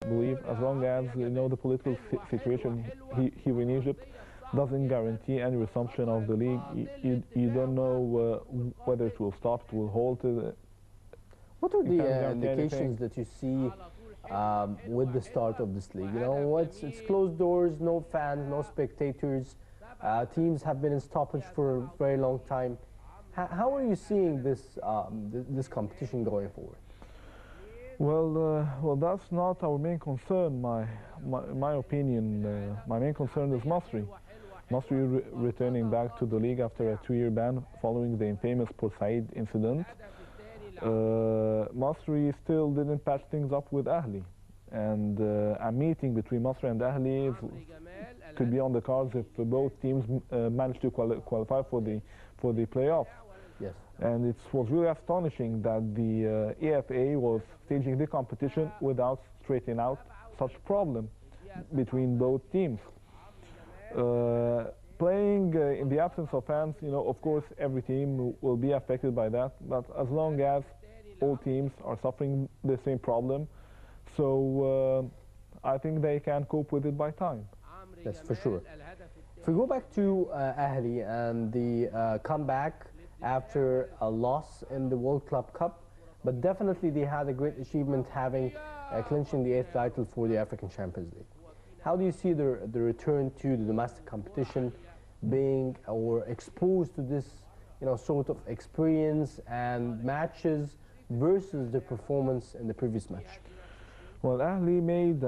I believe as long as the political situation here in Egypt doesn't guarantee any resumption of the league. You don't know whether it will stop, it will halt. What are You the can't guarantee indications anything. that you see with the start of this league? It's closed doors, no fans, no spectators. Teams have been in stoppage for a very long time. How are you seeing this competition going forward? Well, that's not our main concern. My opinion, my main concern is Masri. Masri returning back to the league after a 2-year ban following the infamous Port Said incident. Masri still didn't patch things up with Ahli, and a meeting between Masri and Ahli could be on the cards if both teams manage to qualify for the playoffs. Yes. And it was really astonishing that the EFA was staging the competition without straightening out such a problem between both teams. Playing in the absence of fans, of course, every team will be affected by that. But as long as all teams are suffering the same problem, so I think they can cope with it by time. Yes, for sure. If we go back to Ahli and the comeback after a loss in the World Club Cup, but definitely they had a great achievement having clinching the 8th title for the African Champions League. How do you see the return to the domestic competition being or exposed to this sort of experience and matches versus the performance in the previous match? Well, Ahli made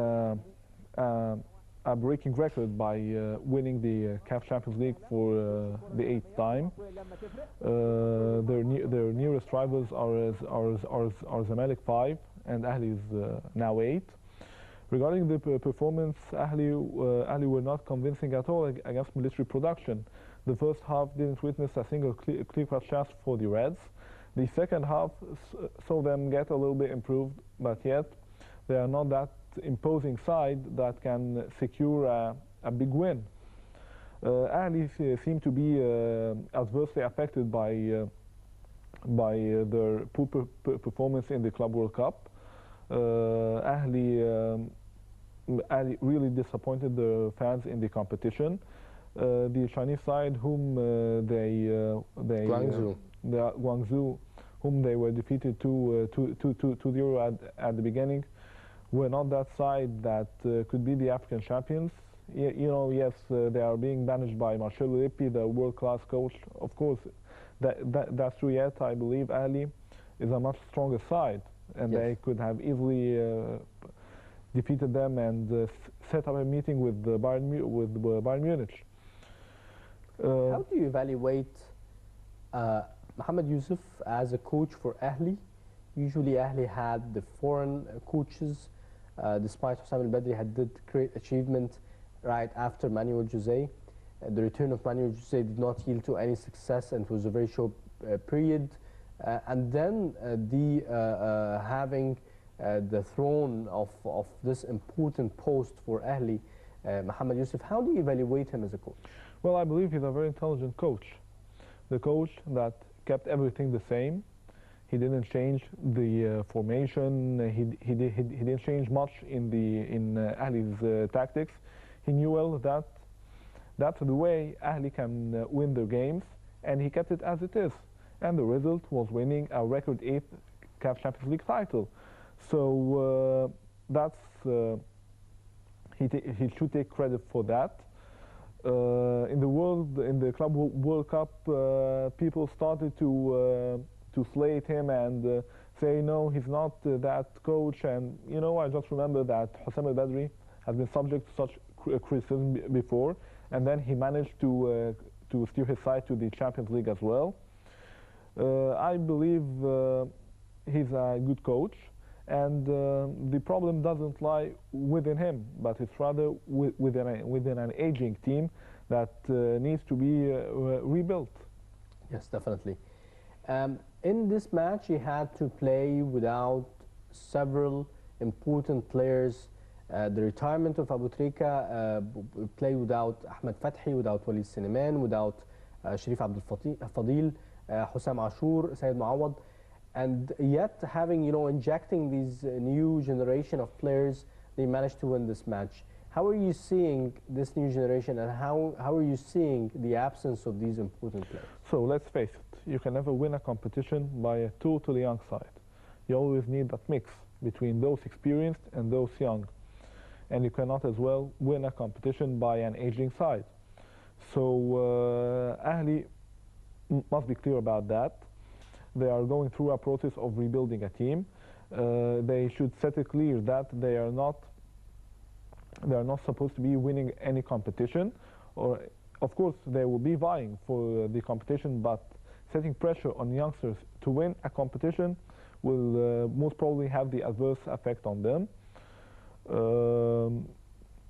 a breaking record by winning the CAF Champions League for the 8th time. Their nearest rivals are Zamalek 5 and Ahli is now 8. Regarding the performance, Ahli were not convincing at all against military production. The first half didn't witness a single clear-cut chance for the Reds. The second half saw them get a little bit improved, but yet they are not that imposing side that can secure a big win. Ahli seem to be adversely affected by their poor performance in the Club World Cup. Ahli really disappointed the fans in the competition. The Chinese side, whom Guangzhou, whom they were defeated 2-0 at the beginning, were not that side that could be the African champions. Yes, they are being managed by Marcelo Lippi, the world-class coach. Of course, that's true. Yet I believe Ahli is a much stronger side, and yes, they could have easily defeated them and set up a meeting with Bayern Munich. How do you evaluate Mohamed Youssef as a coach for Ahli? Usually Ahli had the foreign coaches, despite Hussam al-Badri had did great achievement right after Manuel Jose. The return of Manuel Jose did not yield to any success, and it was a very short period. And then having the throne of this important post for Ahli, Mohamed Youssef, how do you evaluate him as a coach? Well, I believe he's a very intelligent coach. The coach that kept everything the same. He didn't change the formation. He didn't change much in Ahli's tactics. He knew well that that's the way Ahli can win their games, and he kept it as it is. And the result was winning a record 8th CAF Champions League title. So he should take credit for that. In the Club World Cup, people started to slate him and say, no, he's not that coach. And I just remember that Hussam al-Badri has been subject to such criticism before, and then he managed to steer his side to the Champions League as well. I believe he's a good coach, and the problem doesn't lie within him, but it's rather within an aging team that needs to be rebuilt. Yes, definitely. In this match, he had to play without several important players. The retirement of Abu Trika, play without Ahmed Fathi, without Walid Sineman, without Sharif Abdel Fadil, Hussam Ashur, Said Muawad, and yet having injecting these new generation of players they managed to win this match. How are you seeing this new generation, and how are you seeing the absence of these important players? So let's face it, you can never win a competition by a totally young side. You always need that mix between those experienced and those young. And you cannot as well win a competition by an aging side. So Ahli must be clear about that. They are going through a process of rebuilding a team. They should set it clear that they are not supposed to be winning any competition. Or, of course, they will be vying for the competition, but setting pressure on youngsters to win a competition will most probably have the adverse effect on them.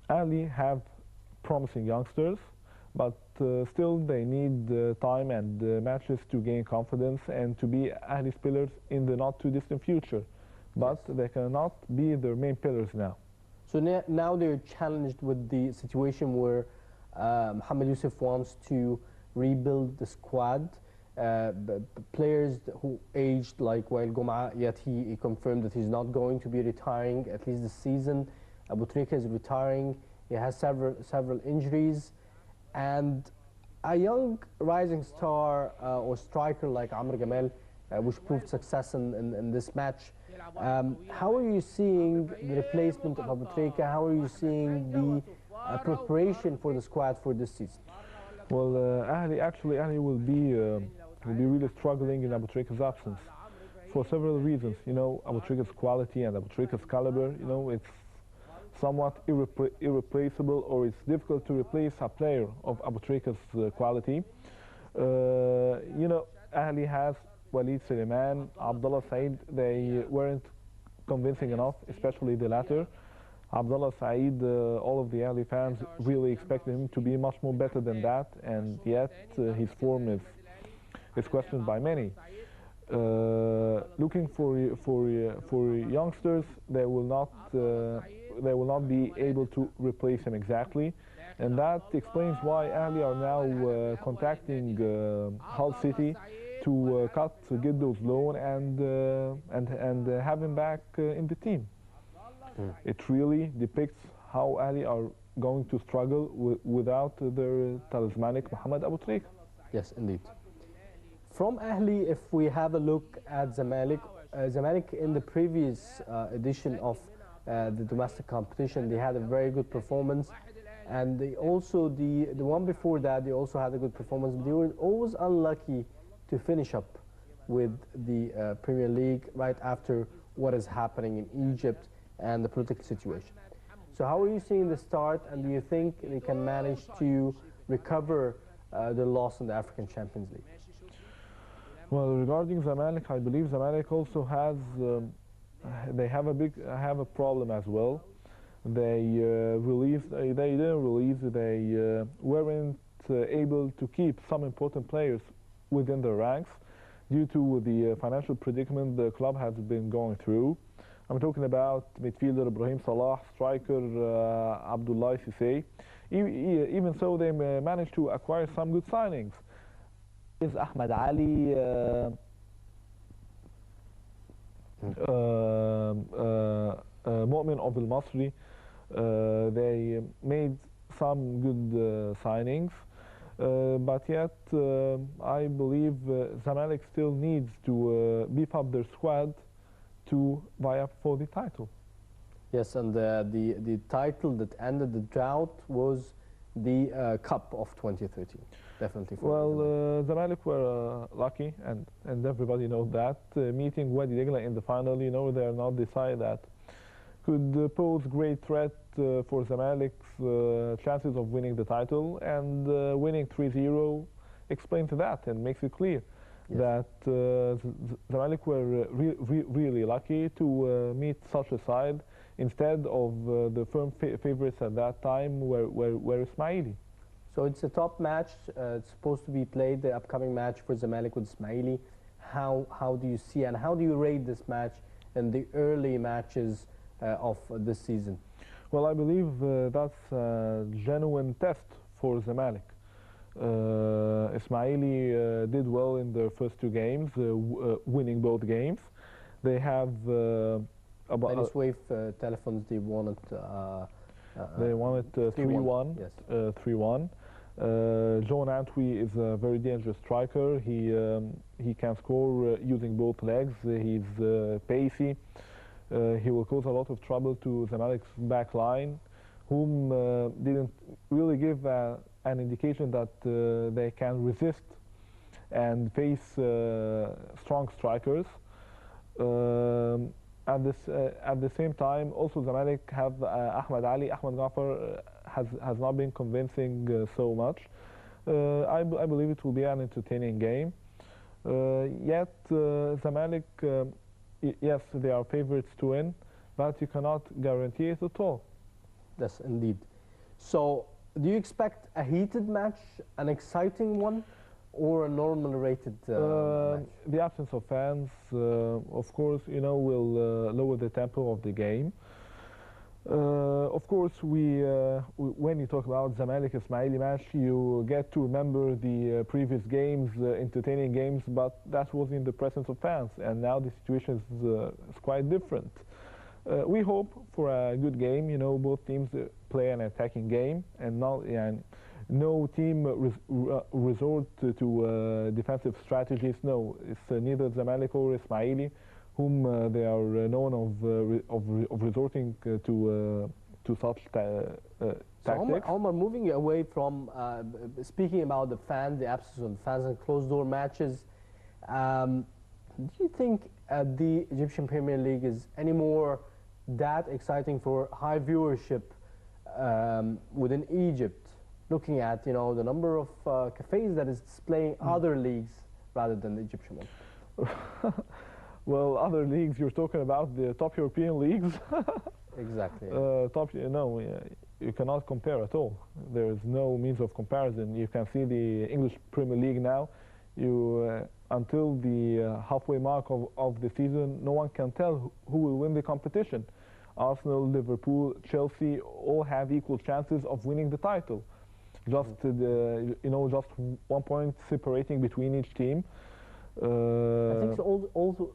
Ali have promising youngsters, but still they need time and matches to gain confidence and to be Ahli's pillars in the not too distant future. But Yes. they cannot be their main pillars now. So now they're challenged with the situation where Mohamed Yusuf wants to rebuild the squad. Players who aged like Wael Gum'a, yet he confirmed that he's not going to be retiring at least this season. Abu Trika is retiring. He has several injuries, and a young rising star or striker like Amr Gamal, which proved success in this match. How are you seeing the replacement of Abu Trika? How are you seeing the preparation for the squad for this season? Well, Ahli will be really struggling in Abu Trika's absence for several reasons. You know, Abu Trika's quality and Abu Trika's caliber, you know, it's somewhat irreplaceable, or it's difficult to replace a player of Abu Trika's quality. You know, Ahli has Walid Suleiman, Abdullah Saeed. They weren't convincing enough, especially the latter. Abdullah Saeed, all of the Ahli fans really expected him to be much more better than that, and yet his form is questioned by many. Looking for youngsters, they will not be able to replace him exactly, and that explains why Ahli are now contacting Hull City to get those loan and have him back in the team. It really depicts how Ahli are going to struggle without their talismanic Mohamed Abu Trika. Yes, indeed. From Ahli, if we have a look at Zamalek, Zamalek in the previous edition of the domestic competition, they had a very good performance, and they also the one before that they also had a good performance, but they were always unlucky to finish up with the Premier League right after what is happening in Egypt and the political situation. So how are you seeing the start, and do you think they can manage to recover their loss in the African Champions League? Well, regarding Zamalek, I believe Zamalek also has they have a problem as well. They didn't release. They weren't able to keep some important players within their ranks due to the financial predicament the club has been going through. I'm talking about midfielder Ibrahim Salah, striker Abdullah Sissé. Even so, they managed to acquire some good signings. Is Ahmed Ali, Mu'min of Al Masri. They made some good signings, but yet I believe Zamalek still needs to beef up their squad to vie up for the title. Yes, and the title that ended the drought was the Cup of 2013. Definitely. Well, Zamalek were lucky, and everybody knows that. Meeting Wadi Degla in the final, you know, they are not the side that could pose great threat for Zamalek's chances of winning the title, and winning 3-0 explains that and makes it clear. Yes. That Zamalek were really lucky to meet such a side instead of the firm favorites at that time were Ismaili. So it's a top match. It's supposed to be played, the upcoming match for Zamalek with Ismaili. How do you see and how do you rate this match and the early matches of this season? Well, I believe that's a genuine test for Zamalek. Ismaili did well in their first two games, winning both games. They have about Beni Suef telephones, they wanted they won it 3-1. Yes. 3-1. John Antwi is a very dangerous striker. He can score using both legs. He's pacey. He will cause a lot of trouble to Zamalek's back line, whom didn't really give an indication that they can resist and face strong strikers. At the same time, also Zamalek have Ahmed Ali. Ahmed Ghaffar has not been convincing so much. I believe it will be an entertaining game. Yet Zamalek, yes, they are favorites to win, but you cannot guarantee it at all. Yes, indeed. So, do you expect a heated match, an exciting one, or a normal rated match? The absence of fans, of course, will lower the tempo of the game. Of course, when you talk about Zamalek Ismaili match, you get to remember the previous games, entertaining games, but that was in the presence of fans, and now the situation is quite different. We hope for a good game. Both teams play an attacking game, and no team resort to defensive strategies. No, it's neither Zamalek or Ismaili, whom they are known of resorting to such tactics. So Omar, moving away from speaking about the fans, the absence of fans and closed-door matches, do you think the Egyptian Premier League is any more that exciting for high viewership within Egypt? Looking at the number of cafes that is displaying other leagues rather than the Egyptian one. Well, other leagues, you're talking about the top European leagues. Exactly. No, you cannot compare at all. There is no means of comparison. You can see the English Premier League now. Until the halfway mark of the season, no one can tell who will win the competition. Arsenal, Liverpool, Chelsea all have equal chances of winning the title. Just just 1 point separating between each team. I think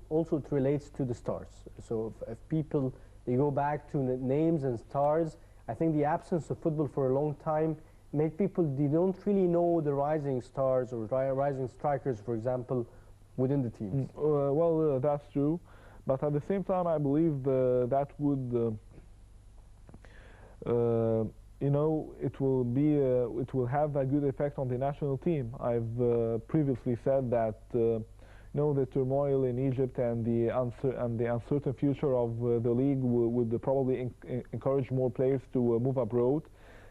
also it relates to the stars. So if people they go back to names and stars, I think the absence of football for a long time made people they don't really know the rising stars or rising strikers, for example, within the teams. Well, that's true, but at the same time, I believe that would. It will have a good effect on the national team. I've previously said that the turmoil in Egypt and the uncertain future of the league would probably encourage more players to move abroad.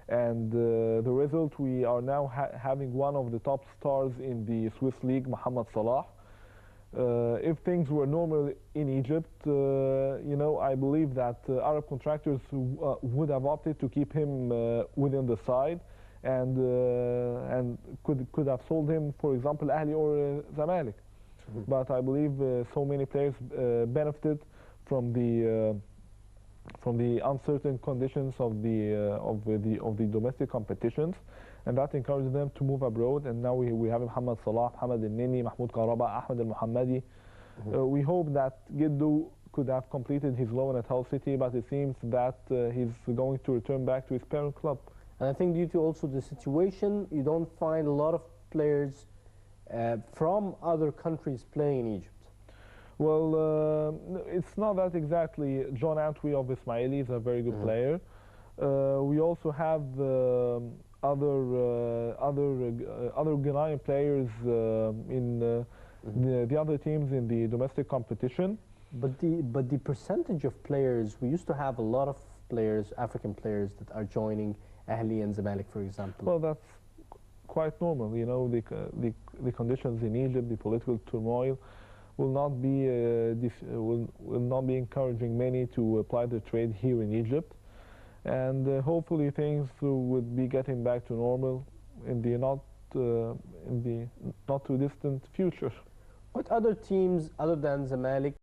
And the result, we are now having one of the top stars in the Swiss league, Mohamed Salah. If things were normal in Egypt, I believe that Arab contractors would have opted to keep him within the side, and could have sold him, for example, Ahli or Zamalek. But I believe so many players benefited from the uncertain conditions of the domestic competitions, and that encouraged them to move abroad. And now we have Mohamed Salah, Mohamed El-Neni, Mahmoud Karaba, Ahmed El-Mohammadi. We hope that Giddu could have completed his loan at Hull City, but it seems that he's going to return back to his parent club. And I think due to also the situation, you don't find a lot of players from other countries playing in Egypt. Well, it's not that exactly. John Antwi of Ismaili is a very good player. We also have other Ghanaian players in the other teams in the domestic competition. But the percentage of players, we used to have a lot of players, African players, that are joining Ahli and Zamalek, for example. Well, that's quite normal. The conditions in Egypt, the political turmoil, will not be encouraging many to apply the trade here in Egypt, and hopefully things would be getting back to normal in the not too distant future. What other teams other than Zamalek